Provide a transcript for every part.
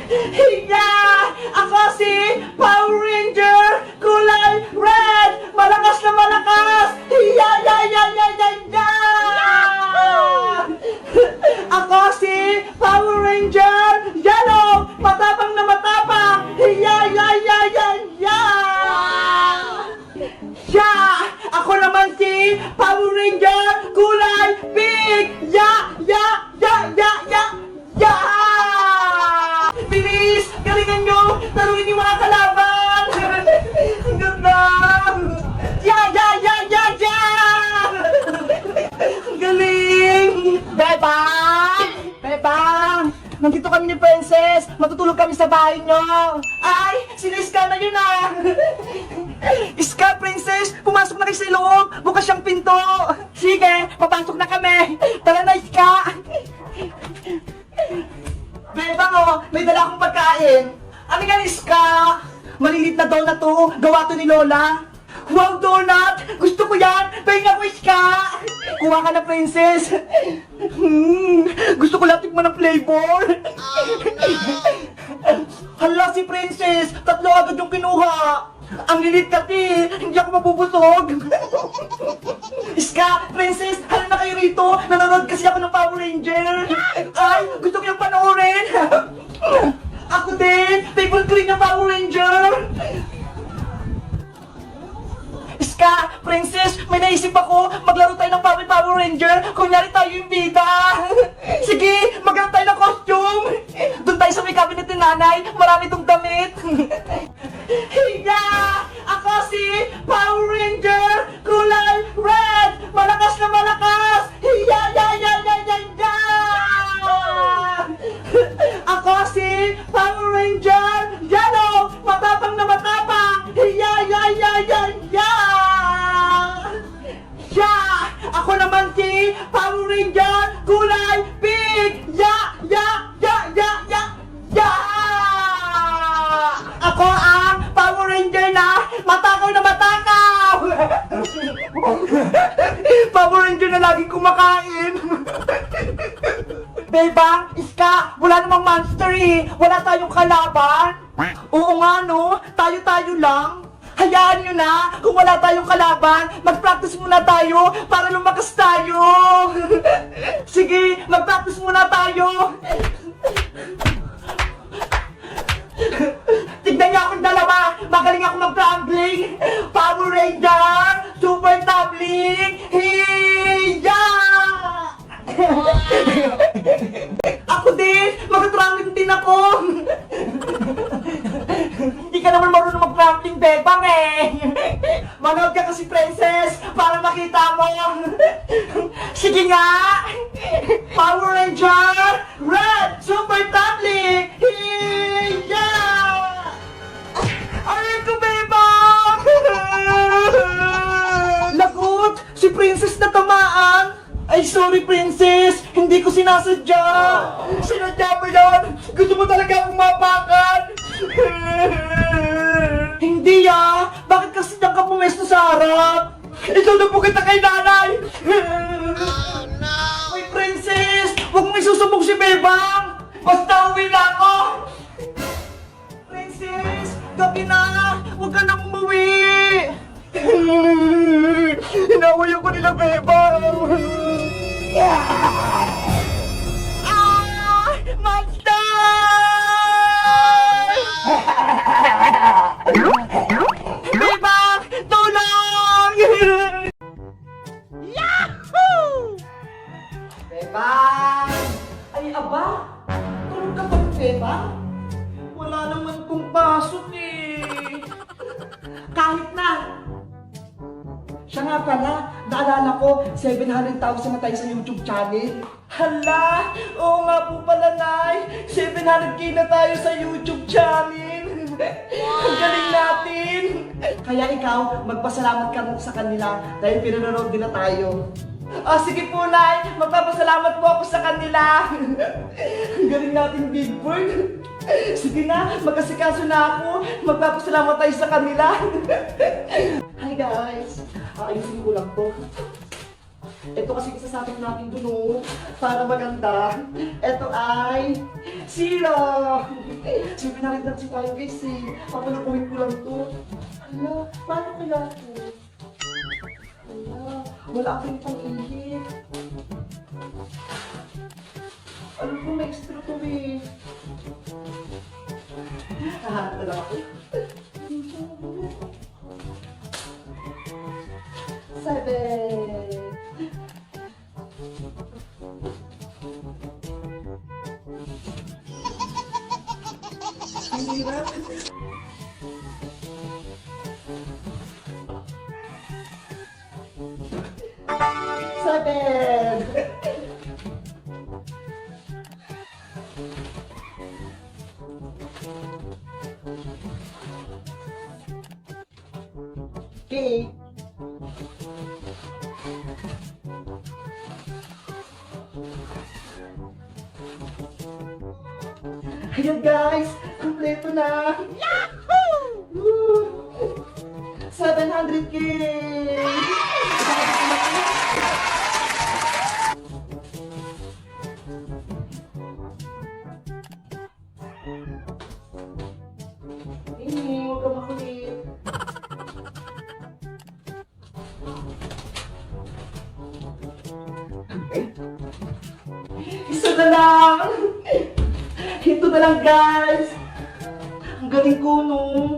Hiya! Ako si Power Ranger! Kulay red! Malakas na malakas! Hiya! Ya! Ya! Ya! Ya! Ya! Ako si Power Ranger! Yellow! Matapang na matapang! Hiya! Ya! Ya! Ya! Ya! Ya! Ako naman si Power Ranger! Kulay pink! Ya! Ya! Ya! Ya! Ya! Ya! Bilis! Galingan nyo! Taruin yung mga kalaban! Ang ganda! Ya! Ya! Ya! Ya! Ya! Ang galing! Bebang! Bebang! Nandito kami ni Princess! Matutulog kami sa bahay nyo! Ay! Siniska na yun ah! Iska, Princess! Pumasok na kayo sa loob! Bukas yung pinto! Sige! Papasok na kami! Tara na, Iska! Bebang oh! May dala akong pagkain! Ano yan, Iska? Malilit na donut to! Gawa to ni Lola! Wow, donut! Gusto ko yan! Pahinga ko, Iska! Kuha ka na, Princess! Gusto ko lang tikman ng flavor! Hala, si Princess! Tatlo agad yung kinuha! Ang lilit kasi! Hindi ako mabubusog! Iska! Princess! Hala na kayo rito! Nanonood kasi ako ng Power Ranger! Ay! Gusto ko yung panoorin! Ako din! Favorite ko rin yung Power Ranger! Iska! Princess! May naisip ako! Maglaro tayo ng Power Ranger! Kunyari tayo yung bida! Sige! Maglaro tayo ng costume! Doon tayo sa may cabinet ni nanay! Marami tong damit! Hiya! Ako si Power Ranger! Kulay red! Malakas na malakas! Hiya! Ya! Ya! Ya! Ya! Ya! Ako si Power Ranger! Yellow! Matapang na matapang! Hiya! Ya! Ya! Ya! Ya! Ya! Ako naman si Power Ranger! Kulay pink! Ya! Ya! Ya! Ya! Ya! Ya! Ako ang Power Ranger na matakaw na matakaw! Power Ranger na laging kumakain! Bebang, Iska, wala namang monster eh! Wala tayong kalaban! Oo nga no, tayo-tayo lang! Hayaan nyo na, kung wala tayong kalaban, mag-practice muna tayo para lumakas tayo! Sige, mag-practice muna tayo! Tignan niyo akong dalawa! Magaling ako mag-tumbling! Power Ranger! Super tumbling! Hiya! Ako din! Mag-tumbling din ako! Hindi ka naman marunong mag-tumbling, Bebang eh! Manood ka kasi, Princess, para makita mo! Sige nga! Power Ranger! Red! Super tumbling! Hiya! Aray ko, Bebang! Lagot! Si Princess na tamaan! Ay, sorry, Princess! Hindi ko sinasadya! Sinadya mo yan! Gusto mo talaga akong mapakan! Hindi ah! Bakit kasi diyan ka pumesto sa harap? Isusubo kita kay nanay! Oh no! Uy, Princess! Huwag mo isusubog si Bebang! Basta uwi na ako! Princess! Gabi na! Huwag ka nang umuwi! Inawayan ko nila, Bebang! Ah! Monster! Bebang! Tulong! Yahoo! Bebang! Ay, aba! Tulong ka ba, Bebang? Wala naman kong pasok eh! Kahit na! Siya nga pala, naalala ko, 700,000 na tayo sa YouTube channel. Hala! Oo nga po pala, Nay! 700k na tayo sa YouTube channel! Ang galing natin! Kaya ikaw, magpasalamat ka sa kanila dahil pinanonood nila tayo. Ah, sige po, Nay! Magpapasalamat po ako sa kanila! Ang galing natin, Big Bird! Sige na, magkasikaso na ako. Magpapasalamat tayo sa kanila. Hi guys! Ayusin ko lang to. Ito kasi isasabit natin dun, para maganda. Ito ay 0. 700 tayo guys eh. Papalukuhin ko lang to. Hala, paano kaya to? Hala, wala akong pang-ihip. Alam ko, may extra to eh. Hahanap na lang ako. 7. Ang hirap. Seven. Okay. Ayan guys, kompleto na. Yahoo! 700K! Huwag ka makulit. Isa na lang! Ito na lang guys! Ang galing ko no!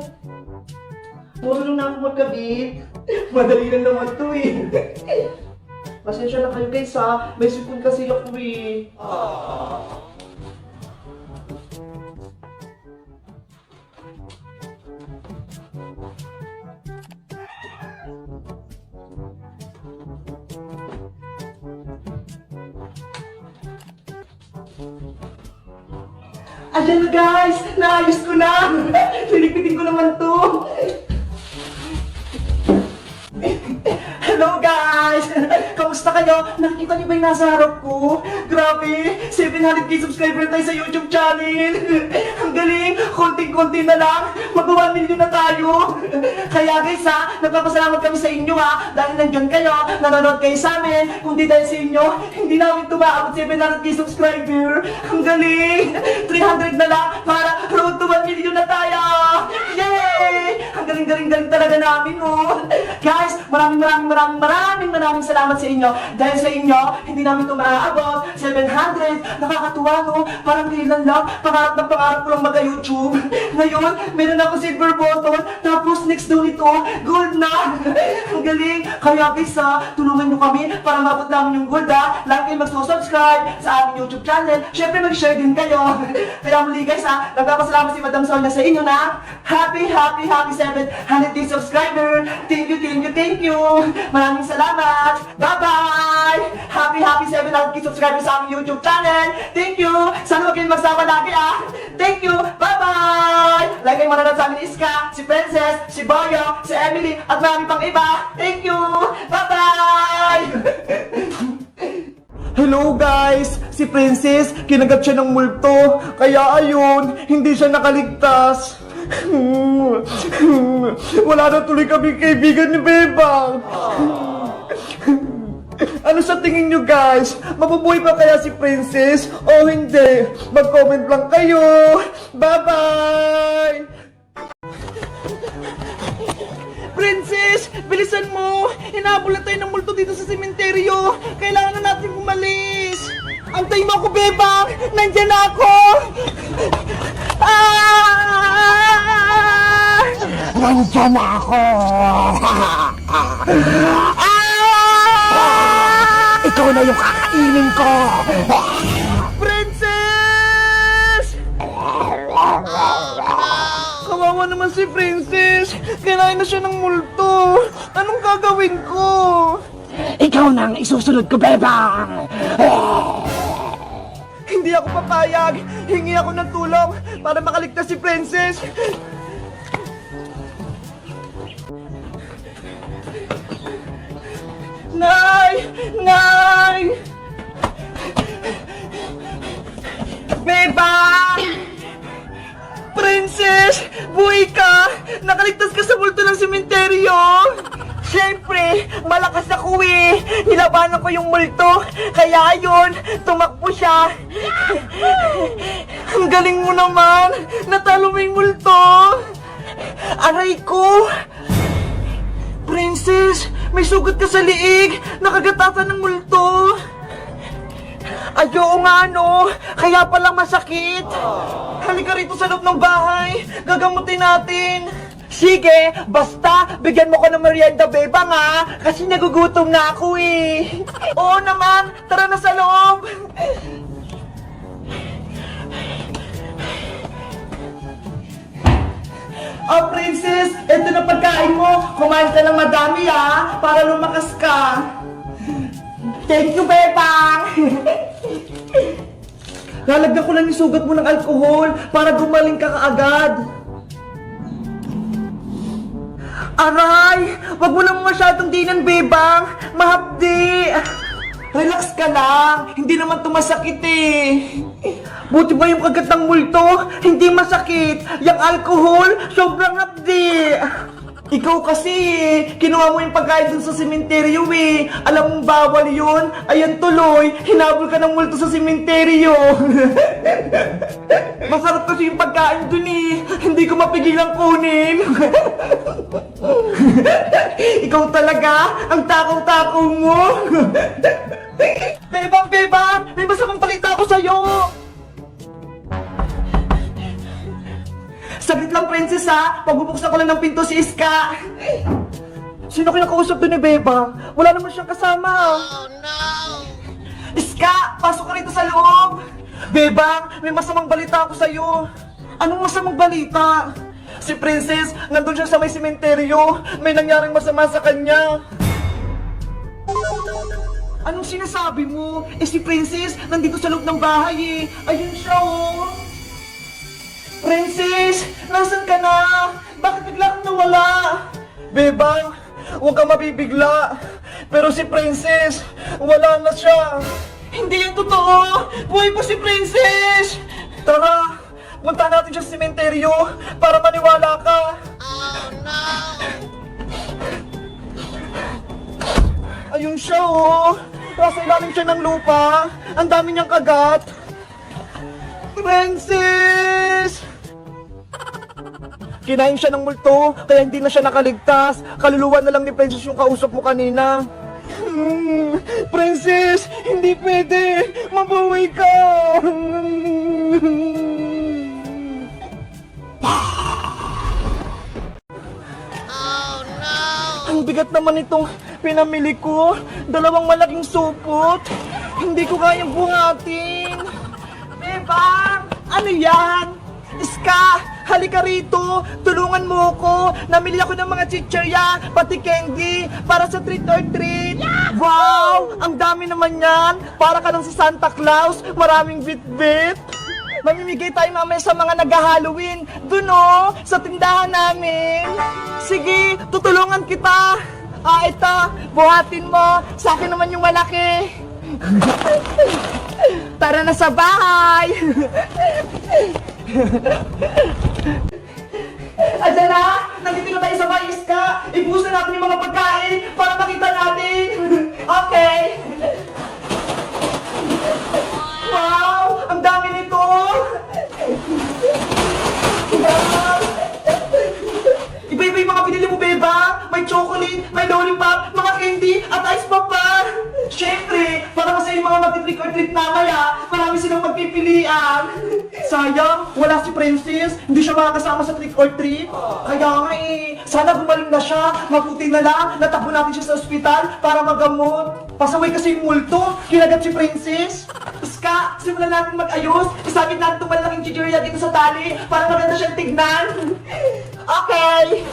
Marunong na ako magkabit. Madali lang naman to eh. Pasensya na kayo guys ha. May sipon kasi ako eh. Ayan na guys! Naayos ko na! Lilipitin ko naman to! Hello guys! Kamusta kayo? Nakikita niyo ba yung nasa harap ko? Grabe! 700k subscriber tayo sa YouTube channel! Ang galing! Konting-konti na lang! Mag-1 million na tayo! Kaya guys ha, nagpapasalamat kami sa inyo ha! Dahil nandyan kayo, nanonood kayo sa amin! Kundi dahil sa inyo, hindi namin tumaabot 700k subscriber! Ang galing! 300 na lang para road to 1 million na tayo! Yay! Ang galing-galing talaga namin oh! Guys, maraming salamat sa inyo. Dahil sa inyo, hindi namin ito maaabot. 700, nakakatuwa no? Parang kailan lang, pangarap ko lang mag-YouTube. Ngayon, meron ako silver button, tapos next daw nito, gold na. Ang galing. Kaya guys ha, tulungan nyo kami para mabot namin yung gold ha. Like kayo magsusubscribe sa aming YouTube channel. Syempre mag-share din kayo. Kaya muli guys ha, nagpapasalamat si Madam Sonia sa inyo na happy 700k subscriber. Thank you. Maraming salamat. Bye-bye. Happy 700k subscriber sa aming YouTube channel. Thank you. Sana huwag kayong magsama lagi ah. Thank you. Bye-bye. Like kayo manonood sa amin ni Iska, si Princess, si Boyo, si Emily, at marami pang iba. Thank you. Bye-bye. Hello guys! Si Princess, kinagat siya ng multo. Kaya ayun, hindi siya nakaligtas. Wala na tuloy kami kaibigan ni Bebang. Ano sa tingin nyo guys? Mabubuhay pa kaya si Princess? O hindi? Mag-comment lang kayo. Bye-bye! Princess! Bilisan mo! Hinahabol na tayo ng multo dito sa sementeryo! Kailangan na natin umalis! Antay mo ako, Bebang! Nandyan na ako! Nandiyan na ako! Ikaw na yung kakainin ko! Princess! Kawawa naman si Princess! Kailangan na siya ng multo! Anong gagawin ko? Ikaw na ang isusunod ko, Bebang! Hindi ako papayag! Hingi ako ng tulong para makaligtas si Princess! Nay! Nay! Bebang! Princess! Buhay ka! Nakaligtas ka sa multo ng sementeryo! Siyempre, malakas ako eh! Nilabanan ko yung multo! Kaya yun, tumakbo siya! Ang galing mo naman! Natalo mo yung multo! Aray ko! Princess, may sugat ka sa liig! Nakagatasan ng multo! Ayo nga no! Kaya palang masakit! Halika rito sa loob ng bahay! Gagamutin natin! Sige, basta bigyan mo ko ng merienda, bebang ha! Kasi nagugutom na ako eh! Oo naman! Tara na sa loob! Oh, princess! Ito na pagkain mo! Kumain ka ng madami ha! Para lumakas ka! Thank you, bebang! Lalagyan ko lang yung sugat mo ng alkohol para gumaling ka kaagad. Aray! Wag mo lang masyadong dinan, bebang! Mahapdi! Relax ka lang! Hindi naman tumasakit eh! Buti ba yung kagat ng multo? Hindi masakit! Yung alcohol, sobrang hapdi! Ikaw kasi kinuha mo yung pagkain dun sa sementeryo eh. Alam mong bawal yun? Ayan tuloy, hinabol ka ng multo sa sementeryo. Masarap kasi yung pagkain dun eh. Hindi ko mapigilang kunin. Ikaw talaga, ang takaw-takaw mo. Bebang, bebang, may masamang balita ako sa'yo. Saglit lang, princess ha! Pagbubuksan ko lang ng pinto si Iska! Sino kinakausap doon ni Bebang? Wala naman siyang kasama! Oh no! Iska! Pasok ka rito sa loob! Bebang! May masamang balita ako sa'yo! Anong masamang balita? Si princess, nandun siya sa may sementeryo! May nangyaring masama sa kanya! Anong sinasabi mo? Eh si princess, nandito sa loob ng bahay eh! Ayun siya oh! Princess! Nasaan ka na? Bakit bigla kang nawala? Bebang, huwag kang mabibigla. Pero si Princess, wala na siya. Hindi yan totoo! Buhay pa si Princess! Tara, punta natin siya sa sementeryo para maniwala ka. Oh no! Ayun siya oh! Nasa ilalim siya ng lupa. Ang dami niyang kagat. Princess! Kinain siya ng multo, kaya hindi na siya nakaligtas. Kaluluwa na lang ni Princess yung kausap mo kanina. Princess! Hindi pwede! Mabuhay ka! Oh no! Ang bigat naman itong pinamili ko. 2 malaking supot. Hindi ko kayang buhatin. Bebang! Ano yan? Iska! Halika rito! Tulungan mo ko! Namili ako ng mga chichirya, pati candy, para sa treat or treat! Yeah! Wow! Ang dami naman yan! Para ka lang si Santa Claus! Maraming bit-bit! Mamimigay tayo mamaya sa mga nag-Halloween! Dun o! Sa tindahan namin! Sige! Tutulungan kita! Ito! Buhatin mo! Sa akin naman yung malaki! Tara na sa bahay! Ayan na! Nandito na tayo sa bahay, Iska! Ibuhos na natin yung mga pagkain para makita natin! Okay! Wow! Ang dami nito! Wow! Iba-iba yung mga pinili mo, Beba! May chocolate, may lollipop, mga candy, at ice pop pa! Siyempre, para kasi yung mga mag-trick or treat mamaya, marami silang magpipilian! Sayang, wala si Princess, hindi siya makakasama sa trick or treat. Kaya nga eh, sana gumaling na siya, mabuti na lang, natakbo natin siya sa ospital para magamot. Pasaway kasi yung multo, kinagat si Princess. Iska, simulan natin mag-ayos, isabit natin itong malaking chichirya dito sa tali para maganda siyang tignan. Okay!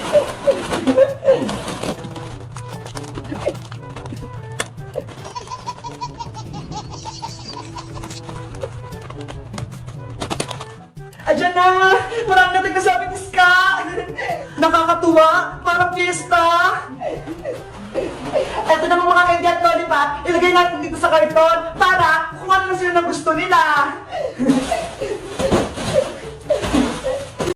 Ayan na! Marami natin kasabit, Iska! Nakakatuwa! Parang fiesta! Eto naman mga candy at lollipop, ilagay natin dito sa karton para kung ano na sila ng gusto nila!